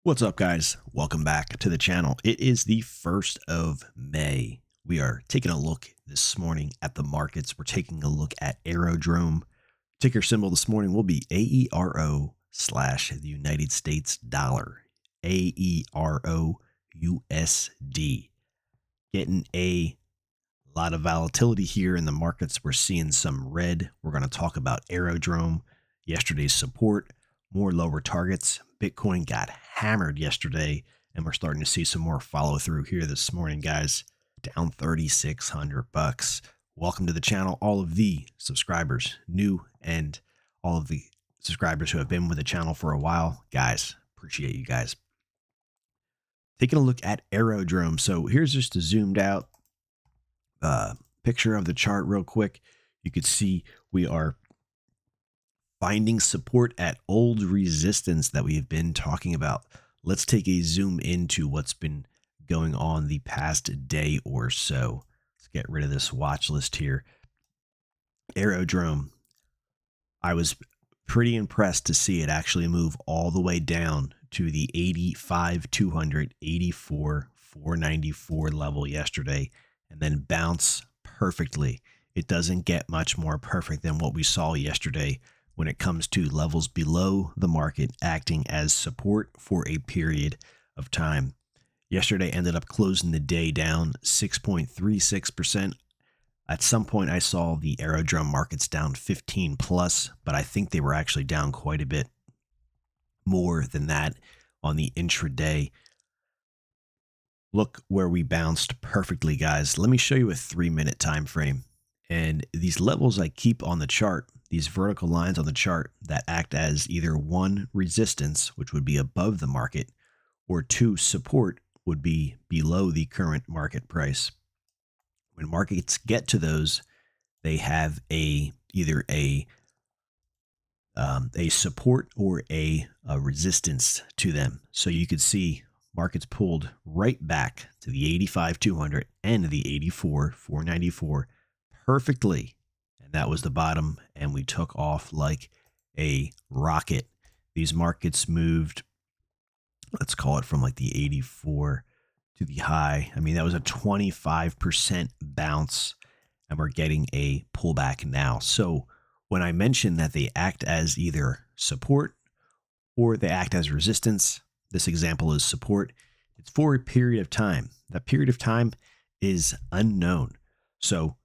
What's up, guys? Welcome back to the channel. It is the 1st of May. We are taking a look this morning at the markets. We're taking a look at Aerodrome. Ticker symbol this morning will be AERO / the United States dollar. AERO USD. Getting a lot of volatility here in the markets. We're seeing some red. We're going to talk about Aerodrome, yesterday's support, more lower targets. Bitcoin got hammered yesterday, and we're starting to see some more follow through here this morning, guys. Down $3,600. Welcome to the channel, all of the subscribers, new and all of the subscribers who have been with the channel for a while. Guys, appreciate you guys. Taking a look at Aerodrome. So here's just a zoomed out picture of the chart real quick. You could see we are finding support at old resistance that we have been talking about. Let's take a zoom into what's been going on the past day or so. Let's get rid of this watch list here. Aerodrome. I was pretty impressed to see it actually move all the way down to the 85,200, 84,494 level yesterday, and then bounce perfectly. It doesn't get much more perfect than what we saw yesterday when it comes to levels below the market acting as support for a period of time. Yesterday ended up closing the day down 6.36%. At some point I saw the Aerodrome markets down 15 plus, but I think they were actually down quite a bit more than that on the intraday. Look where we bounced perfectly, guys. Let me show you a 3-minute time frame. And these levels I keep on the chart, these vertical lines on the chart that act as either 1, resistance, which would be above the market, or 2, support, would be below the current market price. When markets get to those, they have either a support or a resistance to them. So you could see markets pulled right back to the 85,200 and the 84,494 perfectly. And that was the bottom, and we took off like a rocket. These markets moved, let's call it from like the 84 to the high. I mean, that was a 25% bounce, and we're getting a pullback now. So when I mentioned that they act as either support or they act as resistance, this example is support. It's for a period of time. That period of time is unknown. So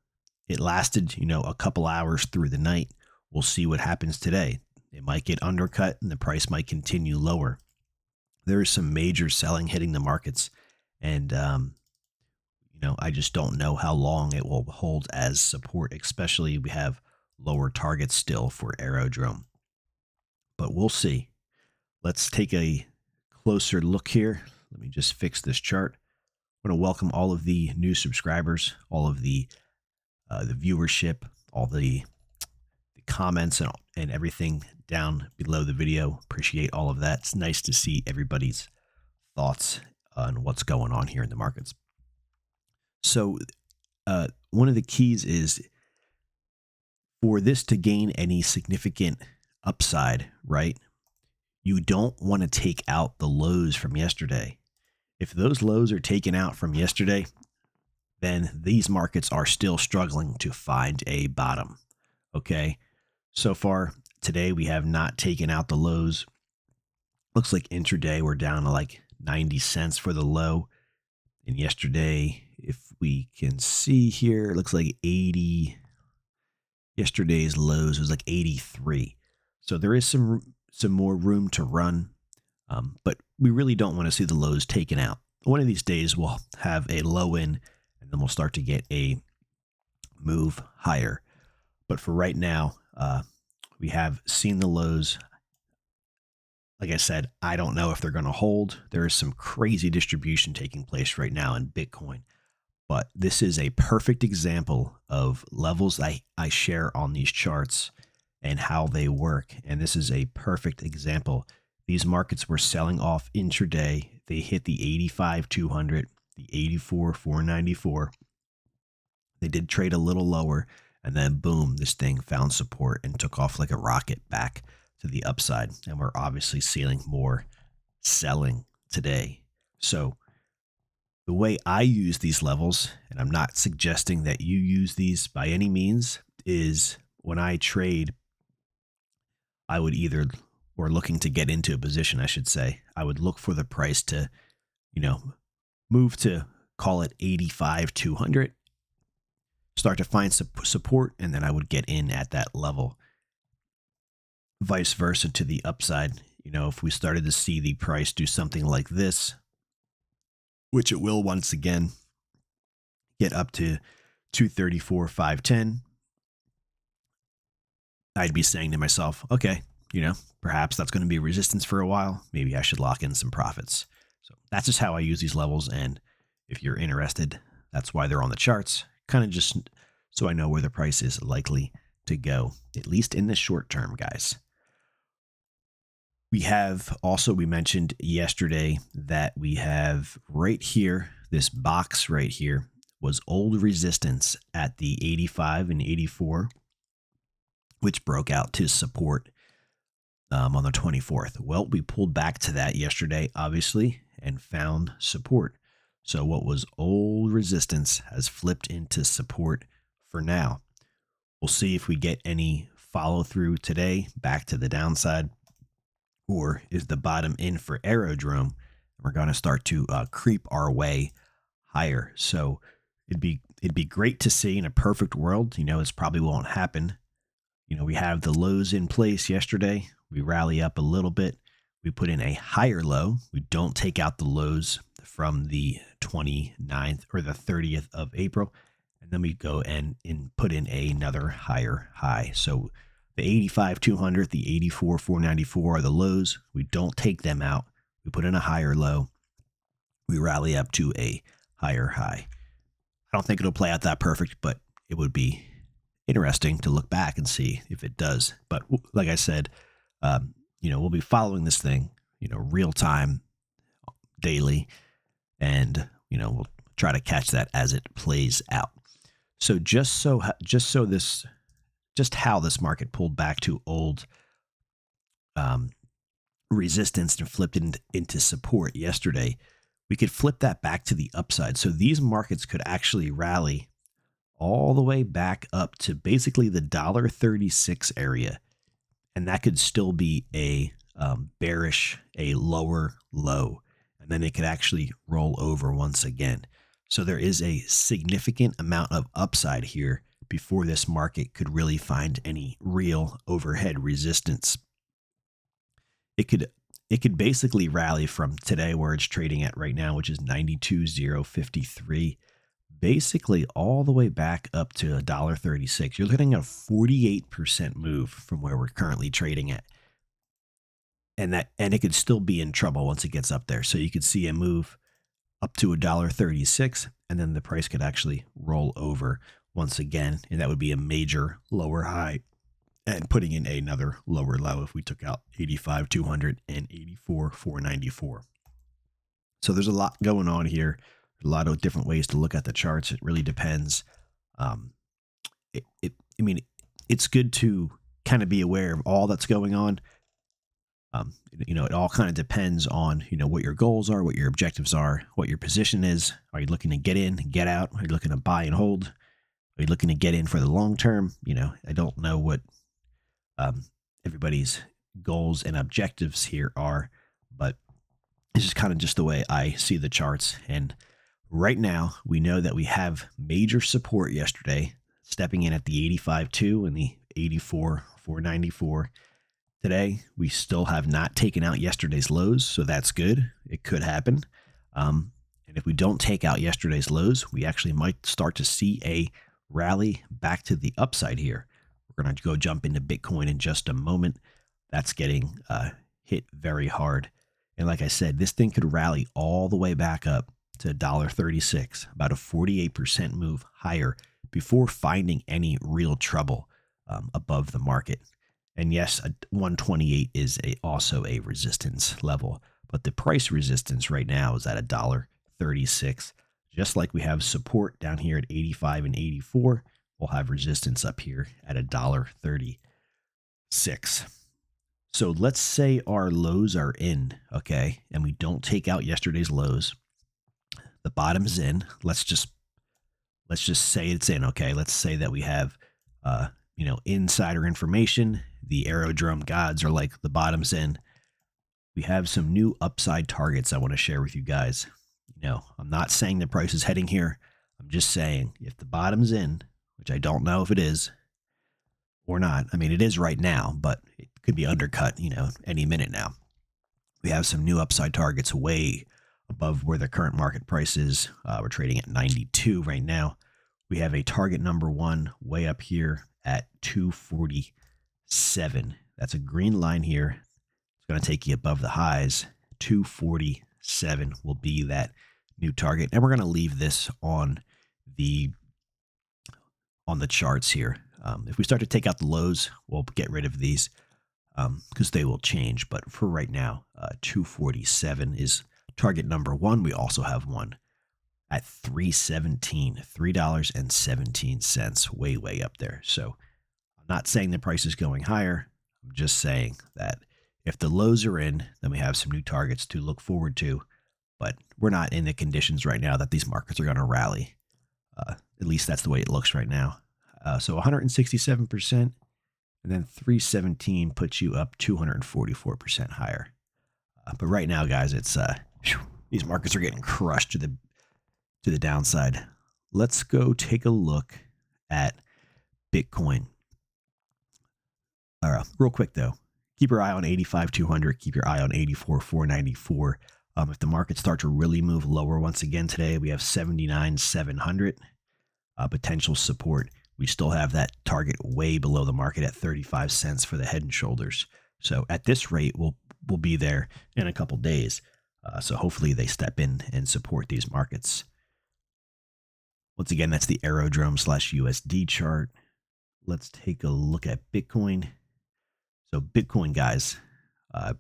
it lasted, a couple hours through the night. We'll see what happens today. It might get undercut and the price might continue lower. There is some major selling hitting the markets, and I just don't know how long it will hold as support, especially we have lower targets still for Aerodrome. But we'll see. Let's take a closer look here. Let me just fix this chart. I want to welcome all of the new subscribers, all of the viewership, all the comments and everything down below the video. Appreciate all of that. It's nice to see everybody's thoughts on what's going on here in the markets. So one of the keys is for this to gain any significant upside, right? You don't want to take out the lows from yesterday. If those lows are taken out from yesterday, then these markets are still struggling to find a bottom. Okay. So far today, we have not taken out the lows. Looks like intraday we're down to like 90 cents for the low. And yesterday, if we can see here, it looks like 80. Yesterday's lows was like 83. So there is some more room to run. But we really don't want to see the lows taken out. One of these days we'll have a low in, and then we'll start to get a move higher. But for right now, we have seen the lows. Like I said, I don't know if they're going to hold. There is some crazy distribution taking place right now in Bitcoin. But this is a perfect example of levels I share on these charts and how they work. And this is a perfect example. These markets were selling off intraday. They hit the 85,200, the 84,494. They did trade a little lower, and then boom, this thing found support and took off like a rocket back to the upside. And we're obviously seeing more selling today. So the way I use these levels, and I'm not suggesting that you use these by any means, is when I trade, I would either, or looking to get into a position, I should say, I would look for the price to, move to, call it 85-200, start to find support, and then I would get in at that level. Vice versa to the upside. If we started to see the price do something like this, which it will once again, get up to 234.510, I'd be saying to myself, okay, perhaps that's going to be resistance for a while. Maybe I should lock in some profits. So that's just how I use these levels. And if you're interested, that's why they're on the charts, kind of just so I know where the price is likely to go, at least in the short term, guys. We mentioned yesterday that we have right here, this box right here was old resistance at the 85 and 84, which broke out to support on the 24th. Well, we pulled back to that yesterday, obviously, and found support. So what was old resistance has flipped into support for now. We'll see if we get any follow through today back to the downside, or is the bottom in for Aerodrome. We're going to start to creep our way higher. So it'd be great to see in a perfect world. This probably won't happen. We have the lows in place yesterday. We rally up a little bit. We put in a higher low. We don't take out the lows from the 29th or the 30th of April. And then we go and put in another higher high. So the 85-200, the 84-494 are the lows. We don't take them out. We put in a higher low. We rally up to a higher high. I don't think it'll play out that perfect, but it would be interesting to look back and see if it does. But like I said, we'll be following this thing, real time, daily, and we'll try to catch that as it plays out. So just how this market pulled back to old resistance and flipped into support yesterday, we could flip that back to the upside. So these markets could actually rally all the way back up to basically the $1.36 area. And that could still be a bearish, a lower low. And then it could actually roll over once again. So there is a significant amount of upside here before this market could really find any real overhead resistance. It could basically rally from today, where it's trading at right now, which is 92.053, basically all the way back up to $1.36. You're looking at a 48% move from where we're currently trading at. And it could still be in trouble once it gets up there. So you could see a move up to $1.36, and then the price could actually roll over once again, and that would be a major lower high and putting in another lower low if we took out 85-200 and 84-494. So there's a lot going on here, a lot of different ways to look at the charts. It really depends. It's good to kind of be aware of all that's going on. It all kind of depends on, what your goals are, what your objectives are, what your position is. Are you looking to get in, get out? Are you looking to buy and hold? Are you looking to get in for the long term? I don't know what everybody's goals and objectives here are, but this is kind of just the way I see the charts. And right now, we know that we have major support yesterday, stepping in at the 85.2 and the 84.494. Today, we still have not taken out yesterday's lows, so that's good. It could happen. And if we don't take out yesterday's lows, we actually might start to see a rally back to the upside here. We're going to go jump into Bitcoin in just a moment. That's getting hit very hard. And like I said, this thing could rally all the way back up to $1.36, about a 48% move higher before finding any real trouble above the market. And yes, 128 is also a resistance level, but the price resistance right now is at $1.36. Just like we have support down here at 85 and 84, we'll have resistance up here at $1.36. So let's say our lows are in, okay, and we don't take out yesterday's lows. The bottom's in. Let's just say it's in, okay? Let's say that we have insider information. The Aerodrome gods are like the bottom's in. We have some new upside targets I want to share with you guys. I'm not saying the price is heading here. I'm just saying if the bottom's in, which I don't know if it is or not. I mean, it is right now, but it could be undercut, any minute now. We have some new upside targets way above where the current market price is. We're trading at 92 right now. We have a target number one way up here at 247. That's a green line here. It's going to take you above the highs. 247 will be that new target. And we're going to leave this on the charts here. If we start to take out the lows, we'll get rid of these because they will change. But for right now, 247 is target number one. We also have one at $3.17, $3.17, way up there. So I'm not saying the price is going higher. I'm just saying that if the lows are in, then we have some new targets to look forward to. But we're not in the conditions right now that these markets are going to rally. At least that's the way it looks right now. So 167%, and then 317 puts you up 244% higher. But right now, guys, it's these markets are getting crushed to the downside. Let's go take a look at Bitcoin. All right, real quick though, keep your eye on 85,200. Keep your eye on 84,494. If the markets start to really move lower once again today, we have 79,700 potential support. We still have that target way below the market at 35 cents for the head and shoulders. So at this rate, we'll be there in a couple days. So hopefully they step in and support these markets. Once again, that's the Aerodrome /USD chart. Let's take a look at Bitcoin. So Bitcoin, guys,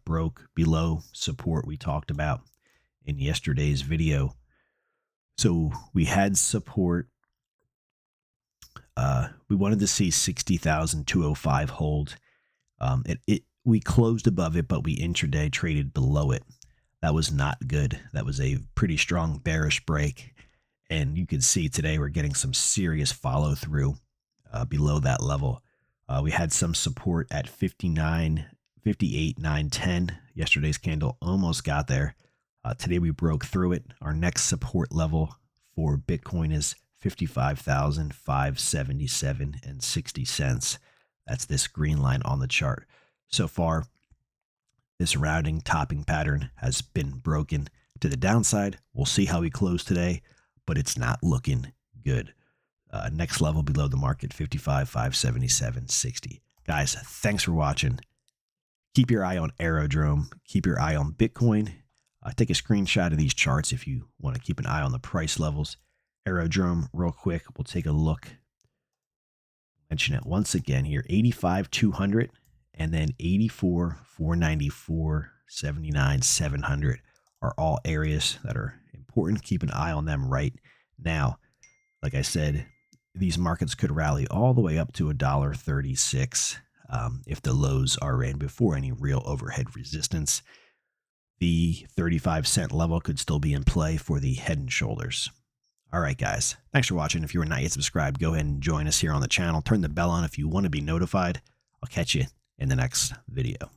broke below support we talked about in yesterday's video. So we had support. We wanted to see 60,205 hold. We closed above it, but we intraday traded below it. That was not good. That was a pretty strong bearish break. And you can see today we're getting some serious follow through below that level. We had some support at 59, 58, 9, 10. Yesterday's candle almost got there. Today we broke through it. Our next support level for Bitcoin is 55,577 and 60 cents. That's this green line on the chart. So far, this rounding topping pattern has been broken to the downside. We'll see how we close today, but it's not looking good. Next level below the market, 55,577, 60. Guys, thanks for watching. Keep your eye on Aerodrome. Keep your eye on Bitcoin. Take a screenshot of these charts if you want to keep an eye on the price levels. Aerodrome, real quick, we'll take a look. Mention it once again here, 85,200 and then 84,494, 79, 700 are all areas that are important. Keep an eye on them right now. Like I said, these markets could rally all the way up to $1.36 if the lows are in before any real overhead resistance. The 35-cent level could still be in play for the head and shoulders. All right, guys. Thanks for watching. If you are not yet subscribed, go ahead and join us here on the channel. Turn the bell on if you want to be notified. I'll catch you in the next video.